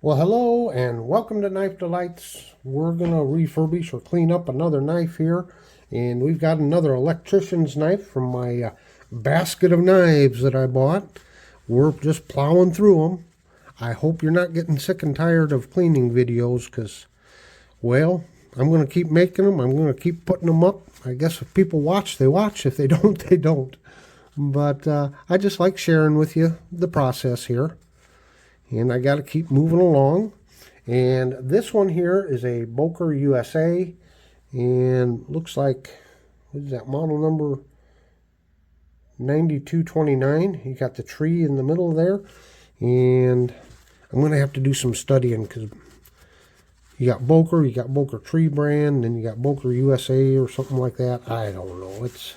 Well, hello and welcome to Knife Delights. We're going to refurbish or clean up another knife here. And we've got another electrician's knife from my basket of knives that I bought. We're just plowing through them. I hope you're not getting sick and tired of cleaning videos because, well, I'm going to keep making them. I'm going to keep putting them up. I guess if people watch, they watch. If they don't, they don't. But I just like sharing with you the process here. And I got to keep moving along. And this one here is a Boker USA, and looks like, what is that, model number 9229. You got the tree in the middle there, and I'm going to have to do some studying because you got Boker Tree Brand, and you got Boker USA or something like that. I don't know. It's,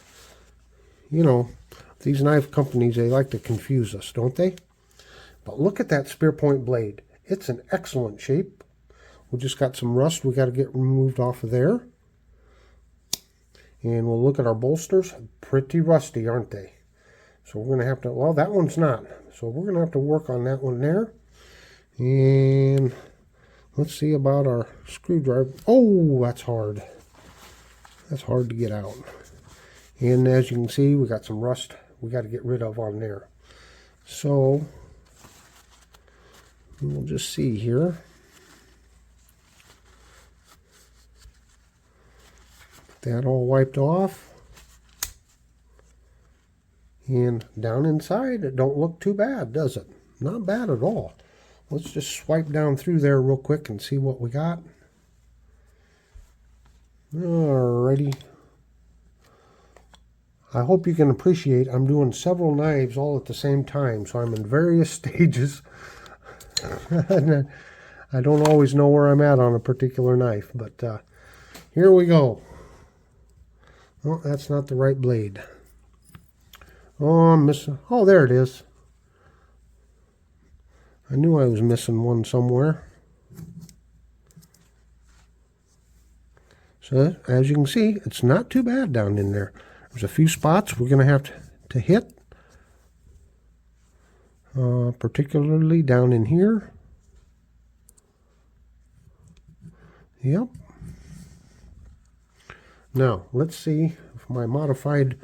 these knife companies, they like to confuse us, don't they? But look at that spear point blade. It's in excellent shape. We just got some rust we got to get removed off of there. And we'll look at our bolsters. Pretty rusty, aren't they? So we're going to have to, well, that one's not. So we're going to have to work on that one there. And let's see about our screwdriver. Oh, that's hard. That's hard to get out. And as you can see, we got some rust we got to get rid of on there. So we'll just see here. That all wiped off. And down inside, it don't look too bad, does it? Not bad at all. Let's just swipe down through there real quick and see what we got. Alrighty. I hope you can appreciate I'm doing several knives all at the same time, so I'm in various stages. I don't always know where I'm at on a particular knife, but here we go. Oh, that's not the right blade. Oh, I'm missing. Oh, there it is. I knew I was missing one somewhere. So, as you can see, it's not too bad down in there. There's a few spots we're going to have to hit, particularly down in here. Yep. Now, let's see if my modified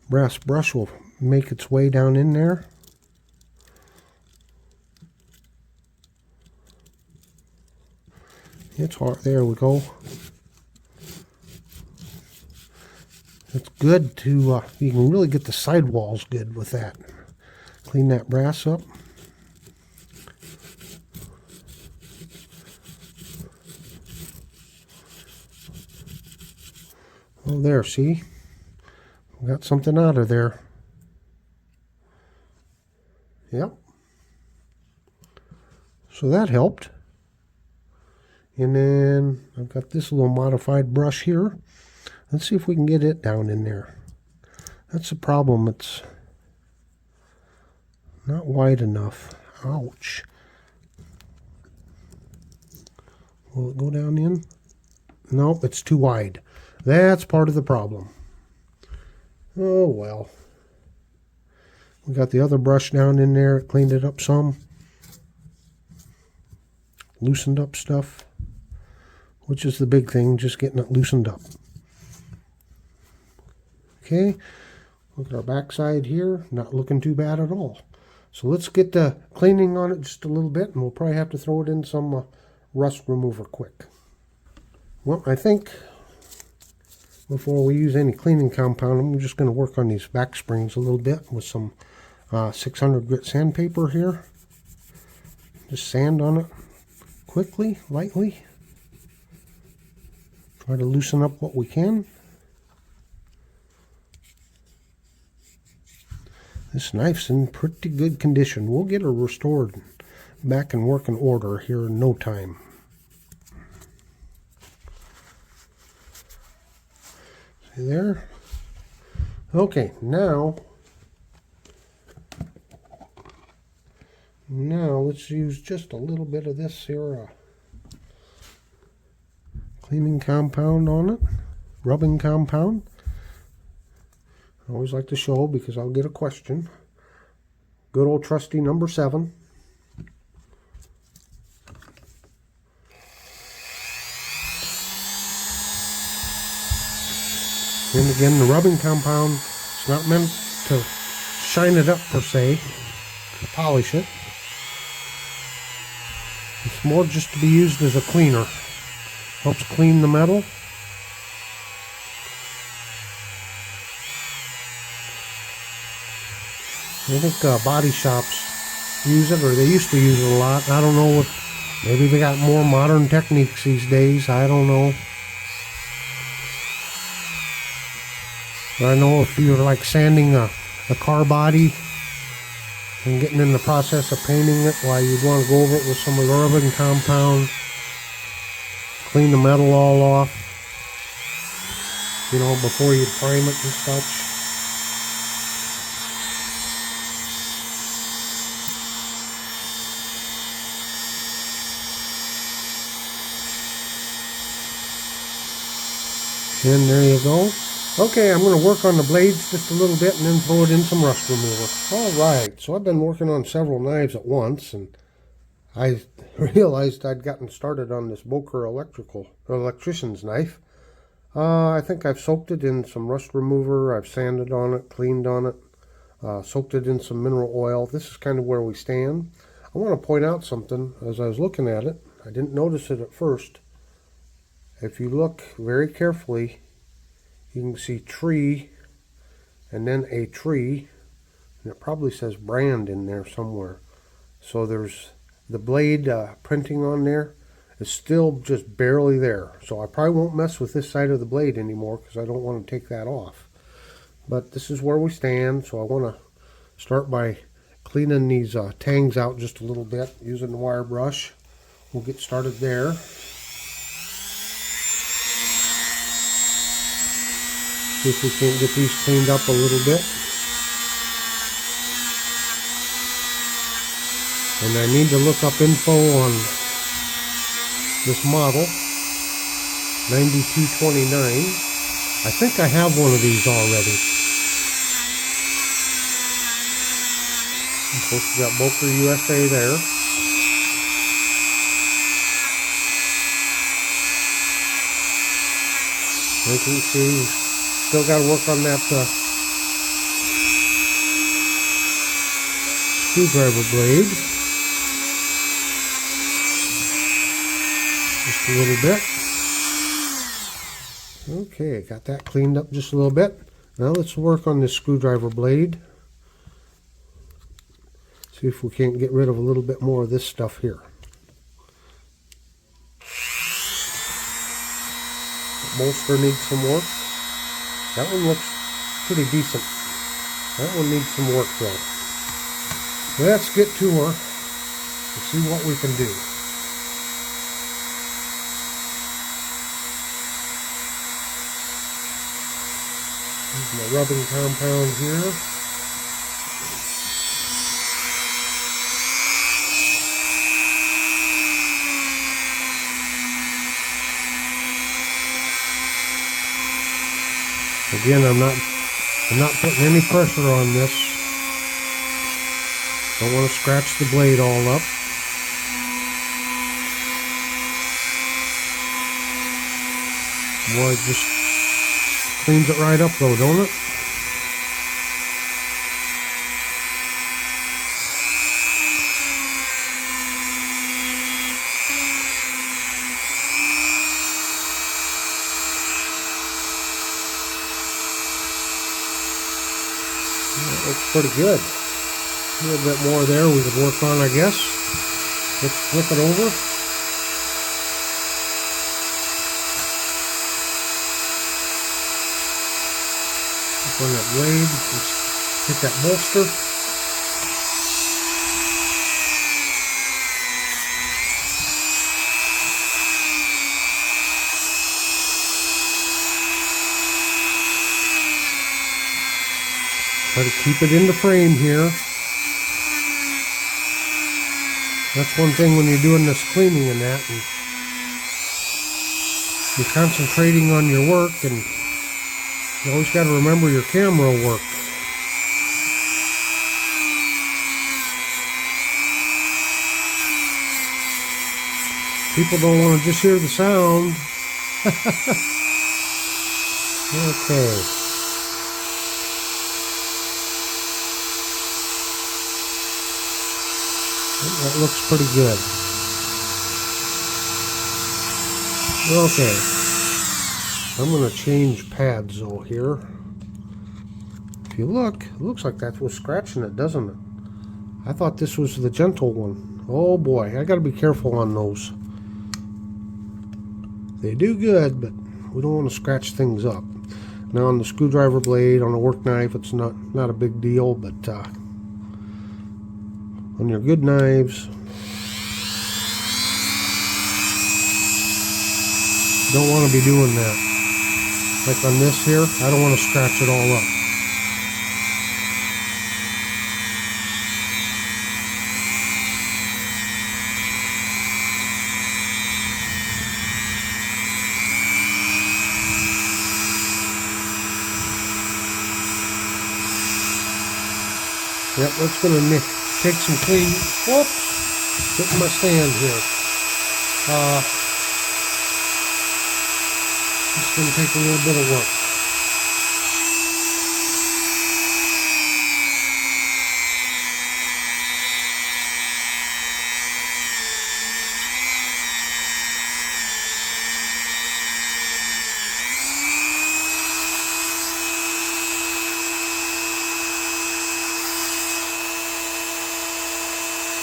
brass brush will make its way down in there. It's hard. There we go. It's good to, you can really get the sidewalls good with that. Clean that brass up. Oh, there, see? We got something out of there. Yep. So that helped. And then I've got this little modified brush here. Let's see if we can get it down in there. That's the problem. It's not wide enough. Ouch. Will it go down in? Nope, it's too wide. That's part of the problem. Oh, well. We got the other brush down in there. It cleaned it up some. Loosened up stuff. Which is the big thing, just getting it loosened up. Okay, look at our backside here, not looking too bad at all. So let's get the cleaning on it just a little bit, and we'll probably have to throw it in some rust remover quick. Well, I think before we use any cleaning compound, I'm just going to work on these back springs a little bit with some 600 grit sandpaper here. Just sand on it quickly, lightly. Try to loosen up what we can. This knife's in pretty good condition. We'll get her restored back in working order here in no time. See there? Okay, now let's use just a little bit of this here cleaning compound on it, rubbing compound. I always like to show because I'll get a question. Good old trusty number 7. And again, the rubbing compound, it's not meant to shine it up per se, to polish it. It's more just to be used as a cleaner. Helps clean the metal. I think body shops use it, or they used to use it a lot. I don't know what, maybe they got more modern techniques these days. I don't know. But I know if you're like sanding a car body and getting in the process of painting it, why you'd want to go over it with some of the rubbing compound, clean the metal all off, you know, before you prime it and such. And there you go. Okay, I'm going to work on the blades just a little bit and then throw it in some rust remover. Alright, so I've been working on several knives at once, and I realized I'd gotten started on this Boker Electrician's knife. I think I've soaked it in some rust remover, I've sanded on it, cleaned on it, soaked it in some mineral oil. This is kind of where we stand. I want to point out something as I was looking at it. I didn't notice it at first. If you look very carefully, you can see tree and then a tree, and it probably says brand in there somewhere. So there's the blade printing on there is still just barely there. So I probably won't mess with this side of the blade anymore because I don't want to take that off. But this is where we stand, so I want to start by cleaning these tangs out just a little bit using the wire brush. We'll get started there. See if we can't get these cleaned up a little bit. And I need to look up info on this model, 9229. I think I have one of these already. Of course, we got Boker USA there. You can see, still got to work on that screwdriver blade. Just a little bit. Okay, got that cleaned up just a little bit. Now let's work on this screwdriver blade. See if we can't get rid of a little bit more of this stuff here. The bolster needs some work. That one looks pretty decent. That one needs some work though. Let's get to her and see what we can do. Here's my rubbing compound here. Again, I'm not putting any pressure on this. Don't want to scratch the blade all up. Boy, it just cleans it right up though, don't it? That looks pretty good. A little bit more there we could work on, I guess. Let's flip it over. Flip on that blade. Just hit that bolster. Try to keep it in the frame here. That's one thing when you're doing this cleaning and that, and you're concentrating on your work, and you always got to remember your camera work. People don't want to just hear the sound. Okay. That looks pretty good. Okay. I'm going to change pads though here. If you look, it looks like that was scratching it, doesn't it? I thought this was the gentle one. Oh boy, I got to be careful on those. They do good, but we don't want to scratch things up. Now on the screwdriver blade, on a work knife, it's not a big deal, but on your good knives, you don't want to be doing that. Like on this here, I don't want to scratch it all up. Yep, that's going to take some clean. Whoops! Hitting my stand here. It's going to take a little bit of work.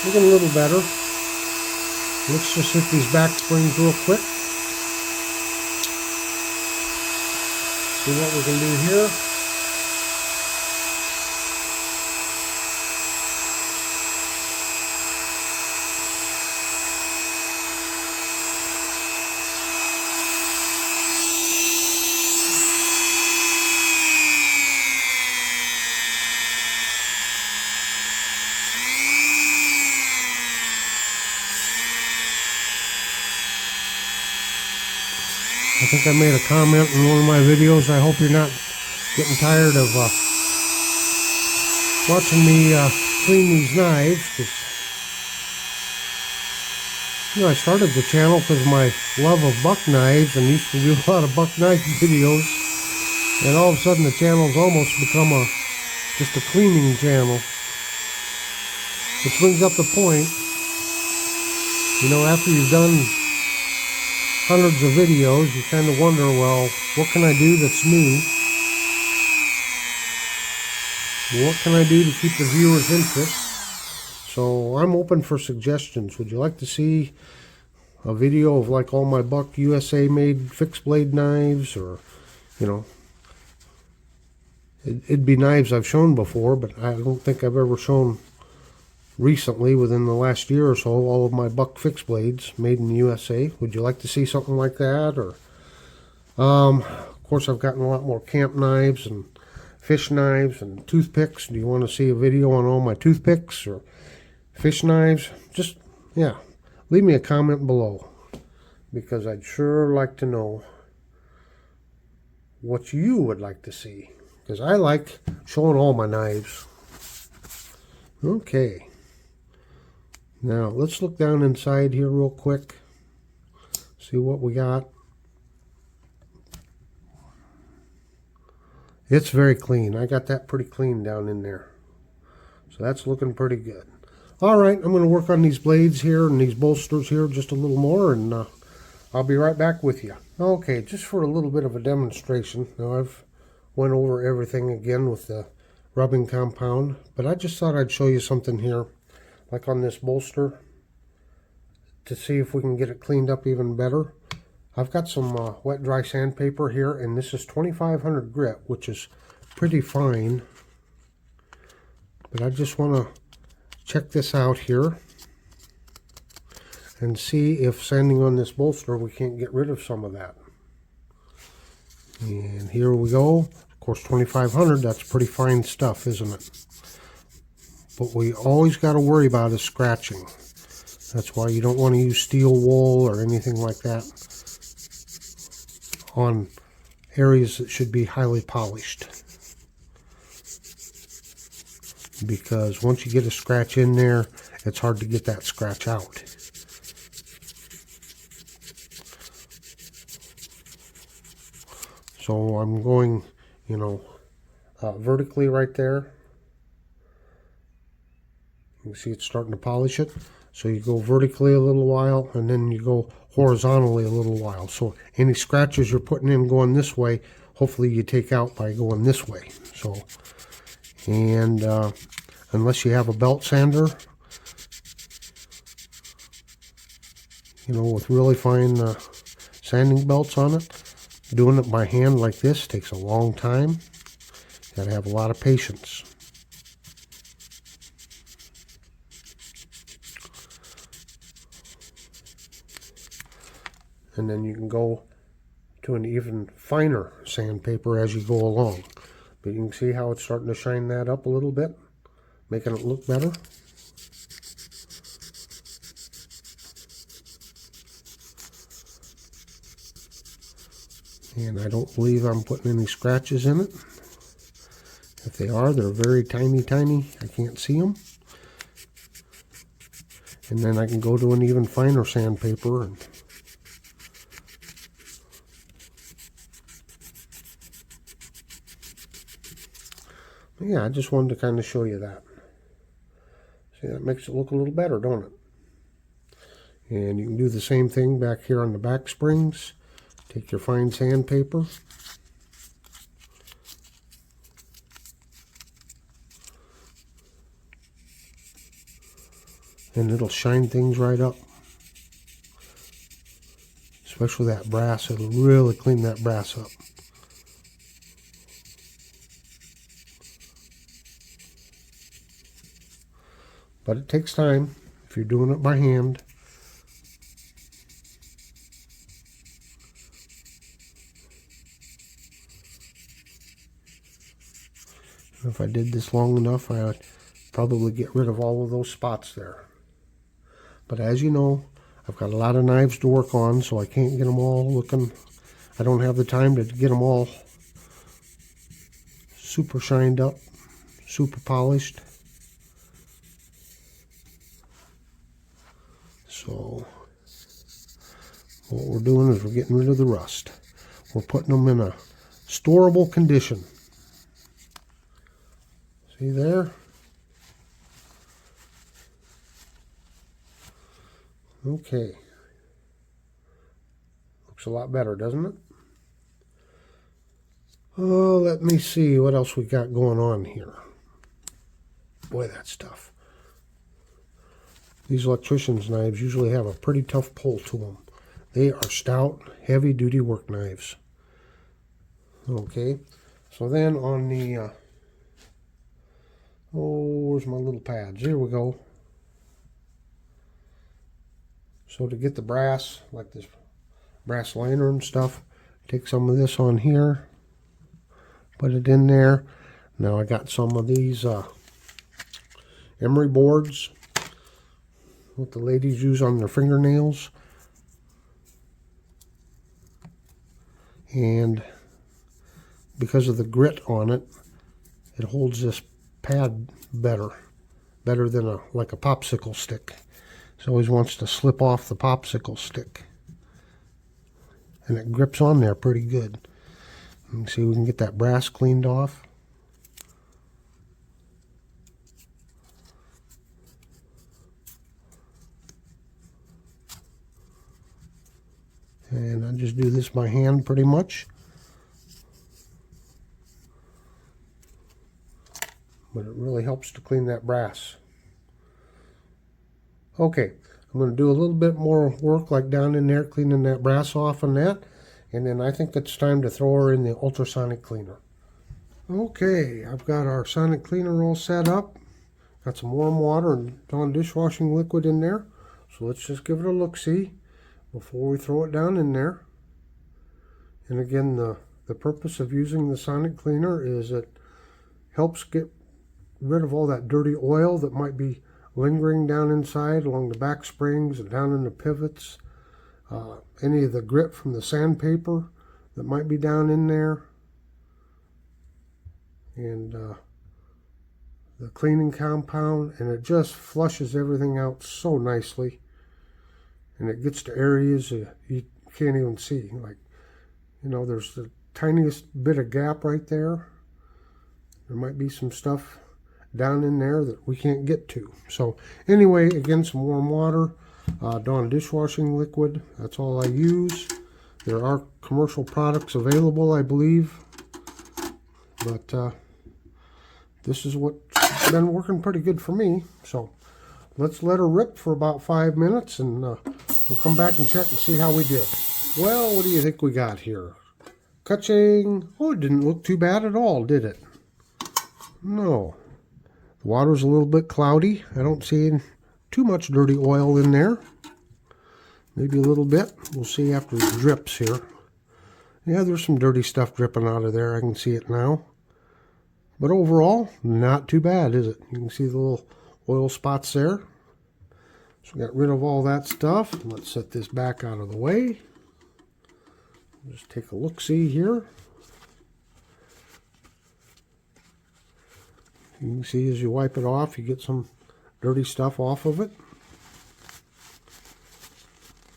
Looking a little better. Let's just hit these back springs real quick. See what we can do here. I think I made a comment in one of my videos. I hope you're not getting tired of watching me clean these knives. You know, I started the channel because of my love of buck knives and used to do a lot of buck knife videos. And all of a sudden the channel's almost become just a cleaning channel. Which brings up the point, you know, after you've done hundreds of videos, you kind of wonder, well, what can I do that's new? What can I do to keep the viewers' interest? So I'm open for suggestions. Would you like to see a video of like all my Boker USA made fixed blade knives? Or, you know, it'd be knives I've shown before, but I don't think I've ever shown recently, within the last year or so, all of my Boker fixed blades made in the USA. Would you like to see something like that? Or of course, I've gotten a lot more camp knives and fish knives and toothpicks. Do you want to see a video on all my toothpicks or fish knives? Just, yeah, leave me a comment below, because I'd sure like to know what you would like to see, because I like showing all my knives. Okay. Now, let's look down inside here real quick. See what we got. It's very clean. I got that pretty clean down in there. So that's looking pretty good. Alright, I'm going to work on these blades here and these bolsters here just a little more, and I'll be right back with you. Okay, just for a little bit of a demonstration. Now, I've went over everything again with the rubbing compound, but I just thought I'd show you something here, like on this bolster, to see if we can get it cleaned up even better. I've got some wet dry sandpaper here, and this is 2500 grit, which is pretty fine. But I just want to check this out here and see if sanding on this bolster we can't get rid of some of that. And here we go. Of course, 2500, that's pretty fine stuff, isn't it? But we always got to worry about is scratching. That's why you don't want to use steel wool or anything like that on areas that should be highly polished. Because once you get a scratch in there, it's hard to get that scratch out. So I'm going, vertically right there. You can see it's starting to polish it. So you go vertically a little while, and then you go horizontally a little while. So any scratches you're putting in going this way, hopefully you take out by going this way. So, and unless you have a belt sander, with really fine sanding belts on it, doing it by hand like this takes a long time. You gotta have a lot of patience. And then you can go to an even finer sandpaper as you go along. But you can see how it's starting to shine that up a little bit, making it look better. And I don't believe I'm putting any scratches in it. If they are, they're very tiny, tiny. I can't see them. And then I can go to an even finer sandpaper and yeah, I just wanted to kind of show you that. See, that makes it look a little better, don't it? And you can do the same thing back here on the back springs. Take your fine sandpaper. And it'll shine things right up. Especially that brass, it'll really clean that brass up. But it takes time if you're doing it by hand. If I did this long enough, I would probably get rid of all of those spots there. But as you know, I've got a lot of knives to work on, so I can't get them all looking. I don't have the time to get them all super shined up, super polished. So what we're doing is we're getting rid of the rust. We're putting them in a storable condition. See there? Okay. Looks a lot better, doesn't it? Oh, let me see what else we got going on here. Boy, that's tough. These electrician's knives usually have a pretty tough pull to them. They are stout, heavy-duty work knives. Okay, so then on the, where's my little pads? Here we go. So to get the brass, like this brass liner and stuff, take some of this on here, put it in there. Now I got some of these emery boards, what the ladies use on their fingernails. And because of the grit on it, it holds this pad better than like a popsicle stick. It always wants to slip off the popsicle stick. And it grips on there pretty good. You can see we can get that brass cleaned off. And I just do this by hand pretty much. But it really helps to clean that brass. Okay, I'm going to do a little bit more work like down in there, cleaning that brass off and that. And then I think it's time to throw her in the ultrasonic cleaner. Okay, I've got our sonic cleaner all set up. Got some warm water and Dawn dishwashing liquid in there. So let's just give it a look-see before we throw it down in there. And again, the purpose of using the sonic cleaner is it helps get rid of all that dirty oil that might be lingering down inside along the back springs and down in the pivots. Any of the grit from the sandpaper that might be down in there. And the cleaning compound, and it just flushes everything out so nicely. And it gets to areas you can't even see. Like, there's the tiniest bit of gap right there. There might be some stuff down in there that we can't get to. So anyway, again, some warm water, Dawn dishwashing liquid. That's all I use. There are commercial products available, I believe, but this is what's been working pretty good for me. So let's let her rip for about 5 minutes, and we'll come back and check and see how we did. Well, what do you think we got here? Ka-ching! Oh, it didn't look too bad at all, did it? No. The water's a little bit cloudy. I don't see too much dirty oil in there. Maybe a little bit. We'll see after it drips here. Yeah, there's some dirty stuff dripping out of there. I can see it now. But overall, not too bad, is it? You can see the little oil spots there. So we got rid of all that stuff. Let's set this back out of the way. Just take a look-see here. You can see as you wipe it off, you get some dirty stuff off of it.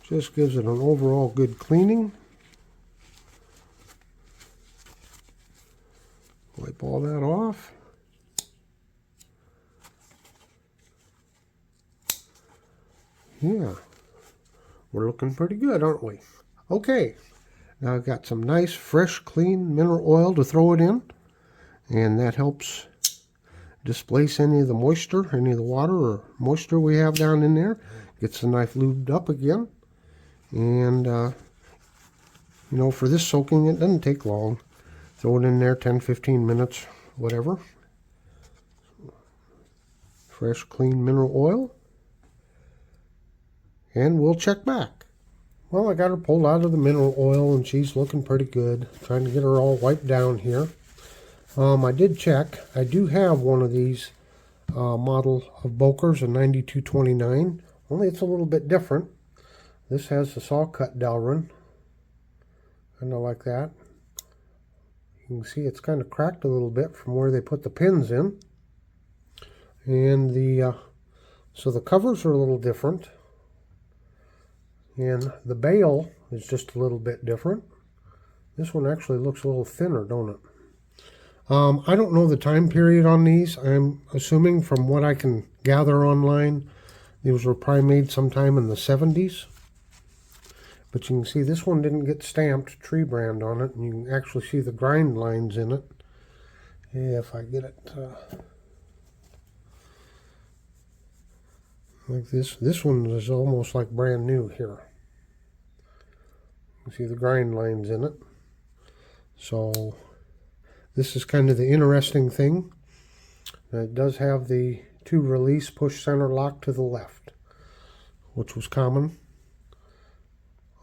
Just gives it an overall good cleaning. Wipe all that off. Yeah, we're looking pretty good, aren't we? Okay, now I've got some nice, fresh, clean mineral oil to throw it in, and that helps displace any of the moisture, any of the water or moisture we have down in there. Gets the knife lubed up again, and you know, for this soaking, it doesn't take long. Throw it in there 10-15 minutes, whatever. Fresh, clean mineral oil. And we'll check back. Well, I got her pulled out of the mineral oil, and she's looking pretty good. Trying to get her all wiped down here. I did check. I do have one of these model of Boker's, a 9229. Only it's a little bit different. This has the saw cut Delrin. Kind of like that. You can see it's kind of cracked a little bit from where they put the pins in. And so the covers are a little different. And the bail is just a little bit different. This one actually looks a little thinner, don't it? I don't know the time period on these. I'm assuming from what I can gather online, these were probably made sometime in the 70s. But you can see this one didn't get stamped Tree Brand on it, and you can actually see the grind lines in it. If I get it like this. This one is almost like brand new here. You can see the grind lines in it. So this is kind of the interesting thing. It does have the 2-release push center lock to the left, which was common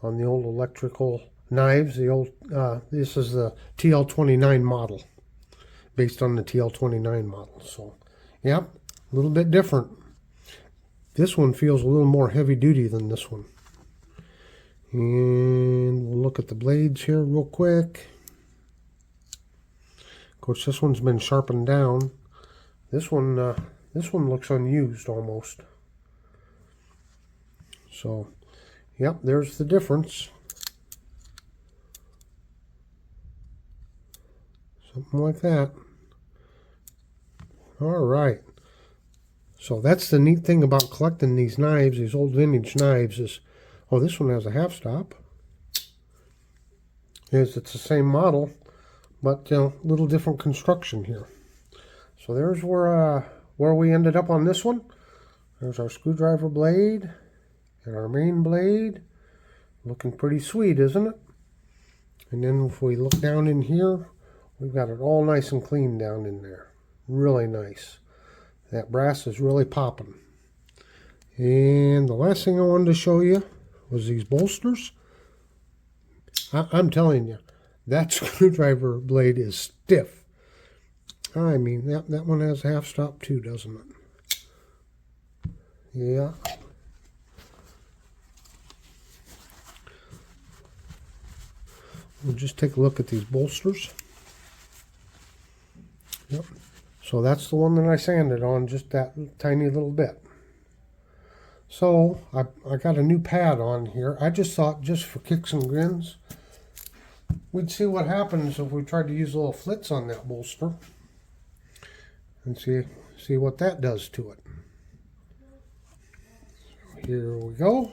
on the old electrical knives. The old this is the TL29 model, based on the TL29 model. So, yep, a little bit different. This one feels a little more heavy duty than this one. And we'll look at the blades here real quick. Of course, this one's been sharpened down. This one looks unused almost. So, yep, there's the difference. Something like that. All right. So that's the neat thing about collecting these knives, these old vintage knives, is, oh, this one has a half stop. It's the same model, but a little different construction here. So there's where we ended up on this one. There's our screwdriver blade and our main blade. Looking pretty sweet, isn't it? And then if we look down in here, we've got it all nice and clean down in there. Really nice. That brass is really popping. And the last thing I wanted to show you was these bolsters. I'm telling you, that screwdriver blade is stiff. I mean, that one has a half stop too, doesn't it? Yeah. We'll just take a look at these bolsters. Yep. So that's the one that I sanded on, just that tiny little bit. So I got a new pad on here. I just thought, just for kicks and grins, we'd see what happens if we tried to use a little flitz on that bolster and see what that does to it. So here we go.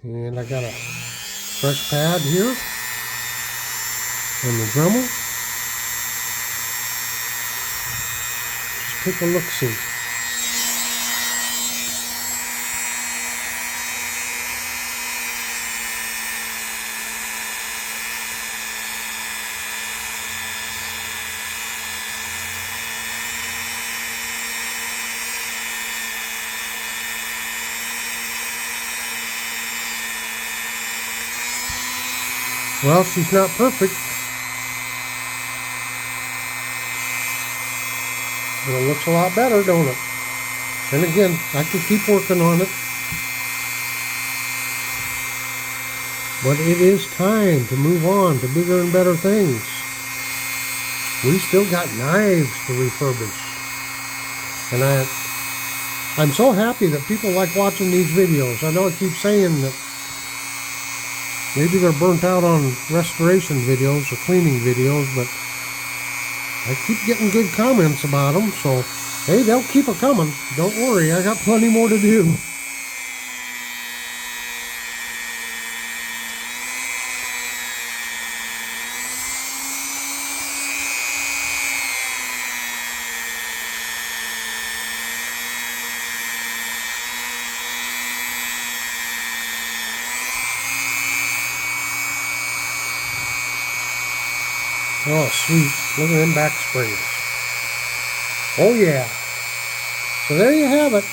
And I got a fresh pad here on the Dremel. Just take a look-see. Well, she's not perfect, but it looks a lot better, don't it? And again, I can keep working on it. But it is time to move on to bigger and better things. We still got knives to refurbish. And I'm so happy that people like watching these videos. I know I keep saying that maybe they're burnt out on restoration videos or cleaning videos, but I keep getting good comments about them, so hey, they'll keep it coming. Don't worry, I got plenty more to do. Oh, sweet. Look at them back springs. Oh, yeah. So there you have it.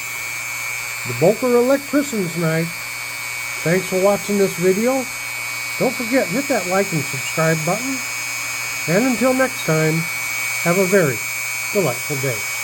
The Boker Electrician's knife. Thanks for watching this video. Don't forget, hit that like and subscribe button. And until next time, have a very delightful day.